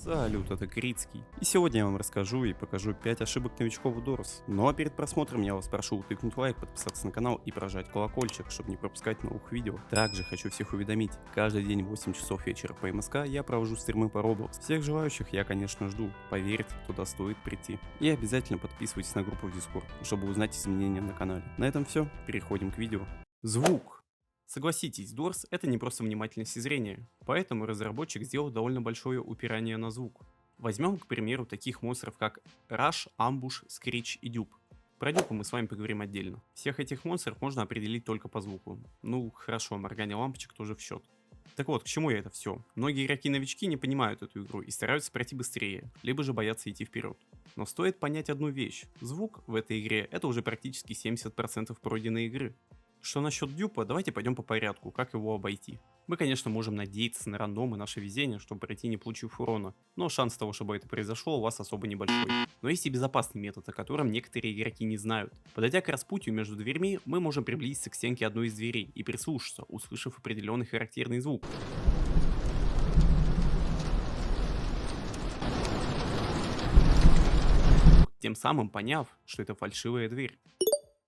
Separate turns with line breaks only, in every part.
Салют, это Критский. И сегодня я вам расскажу и покажу 5 ошибок новичков в Doors. Ну а перед просмотром я вас прошу тыкнуть лайк, подписаться на канал и прожать колокольчик, чтобы не пропускать новых видео. Также хочу всех уведомить, каждый день в 8 часов вечера по МСК я провожу стримы по Roblox. Всех желающих я, конечно, жду. Поверьте, туда стоит прийти. И обязательно подписывайтесь на группу в Discord, чтобы узнать изменения на канале. На этом все, переходим к видео. Звук. Согласитесь, Doors это не просто внимательность и зрение, поэтому разработчик сделал довольно большое упирание на звук. Возьмем, к примеру, таких монстров как Rush, Ambush, Screech и Dupe. Про Дюпа мы с вами поговорим отдельно. Всех этих монстров можно определить только по звуку. Ну хорошо, моргание лампочек тоже в счет. Так вот, к чему я это все? Многие игроки-новички не понимают эту игру и стараются пройти быстрее, либо же боятся идти вперед. Но стоит понять одну вещь. Звук в этой игре это уже практически 70% пройденной игры. Что насчет Дюпа, давайте пойдем по порядку, как его обойти. Мы, конечно, можем надеяться на рандом и наше везение, чтобы пройти не получив урона, но шанс того, чтобы это произошло, у вас особо небольшой. Но есть и безопасный метод, о котором некоторые игроки не знают. Подойдя к распутью между дверьми, мы можем приблизиться к стенке одной из дверей и прислушаться, услышав определенный характерный звук. Тем самым поняв, что это фальшивая дверь.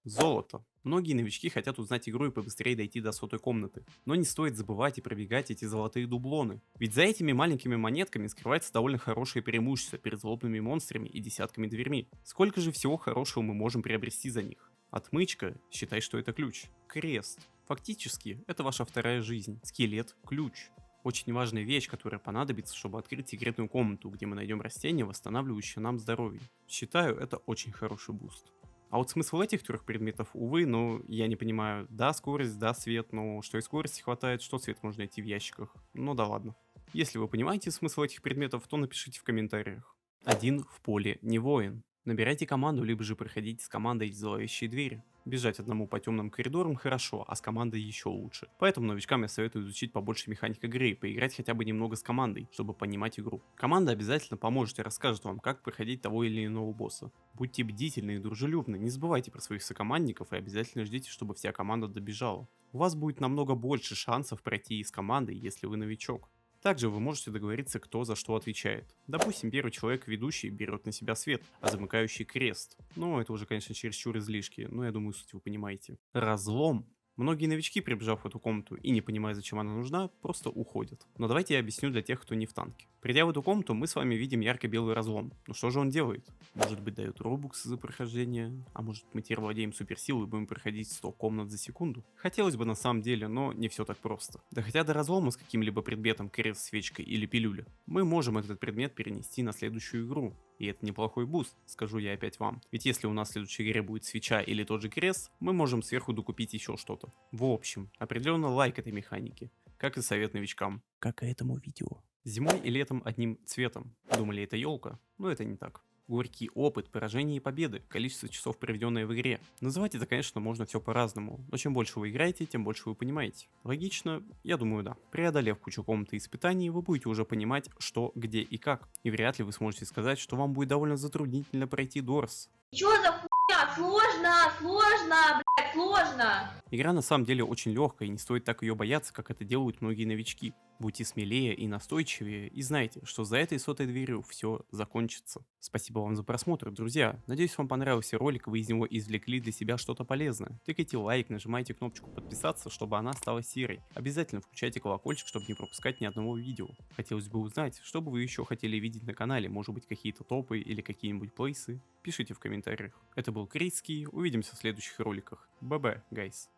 Золото. Многие новички хотят узнать игру и побыстрее дойти до 100-й комнаты. Но не стоит забывать и пробегать эти золотые дублоны. Ведь за этими маленькими монетками скрывается довольно хорошее преимущество перед злобными монстрами и десятками дверьми. Сколько же всего хорошего мы можем приобрести за них? Отмычка, считай, что это ключ. Крест. Фактически, это ваша вторая жизнь. Скелет, ключ. Очень важная вещь, которая понадобится, чтобы открыть секретную комнату, где мы найдем растение, восстанавливающее нам здоровье. Считаю, это очень хороший буст. А вот смысл этих трех предметов, увы, но я не понимаю. Да, скорость, да, свет, но что и скорости хватает, что свет можно найти в ящиках. Ну да ладно. Если вы понимаете смысл этих предметов, то напишите в комментариях. Один в поле не воин. Набирайте команду, либо же проходите с командой зловещие двери. Бежать одному по темным коридорам хорошо, а с командой еще лучше. Поэтому новичкам я советую изучить побольше механик игры и поиграть хотя бы немного с командой, чтобы понимать игру. Команда обязательно поможет и расскажет вам, как проходить того или иного босса. Будьте бдительны и дружелюбны, не забывайте про своих сокомандников и обязательно ждите, чтобы вся команда добежала. У вас будет намного больше шансов пройти с командой, если вы новичок. Также вы можете договориться, кто за что отвечает. Допустим, первый человек ведущий берет на себя свет, а замыкающий крест. Ну, это уже, конечно, чересчур излишки, но я думаю, суть вы понимаете. Разлом. Многие новички, прибежав в эту комнату и не понимая, зачем она нужна, просто уходят. Но давайте я объясню для тех, кто не в танке. Придя в эту комнату, мы с вами видим ярко-белый разлом. Ну что же он делает? Может быть, дает робукс за прохождение? А может, мы теперь владеем суперсилой и будем проходить 100 комнат за секунду? Хотелось бы на самом деле, но не все так просто. Доходя до разлома с каким-либо предметом, крест, свечкой или пилюля, мы можем этот предмет перенести на следующую игру. И это неплохой буст, скажу я опять вам. Ведь если у нас в следующей игре будет свеча или тот же крест, мы можем сверху докупить еще что-то. В общем, определенно лайк этой механике, как и совет новичкам. Как и этому видео. Зимой и летом одним цветом. Думали, это елка? Но это не так. Горький опыт, поражения и победы, количество часов, проведенное в игре. Называть это, конечно, можно все по-разному, но чем больше вы играете, тем больше вы понимаете. Логично? Я думаю, да. Преодолев кучу комнат и испытаний, вы будете уже понимать, что, где и как. И вряд ли вы сможете сказать, что вам будет довольно затруднительно пройти Doors.
Чё за хуйня? Сложно, блядь, сложно!
Игра на самом деле очень легкая, и не стоит так ее бояться, как это делают многие новички. Будьте смелее и настойчивее, и знайте, что за этой 100-й дверью все закончится. Спасибо вам за просмотр, друзья. Надеюсь, вам понравился ролик, вы из него извлекли для себя что-то полезное. Тыкайте лайк, нажимайте кнопочку подписаться, чтобы она стала серой. Обязательно включайте колокольчик, чтобы не пропускать ни одного видео. Хотелось бы узнать, что бы вы еще хотели видеть на канале, может быть какие-то топы или какие-нибудь плейсы. Пишите в комментариях. Это был Критский, увидимся в следующих роликах. Б-б, гайс.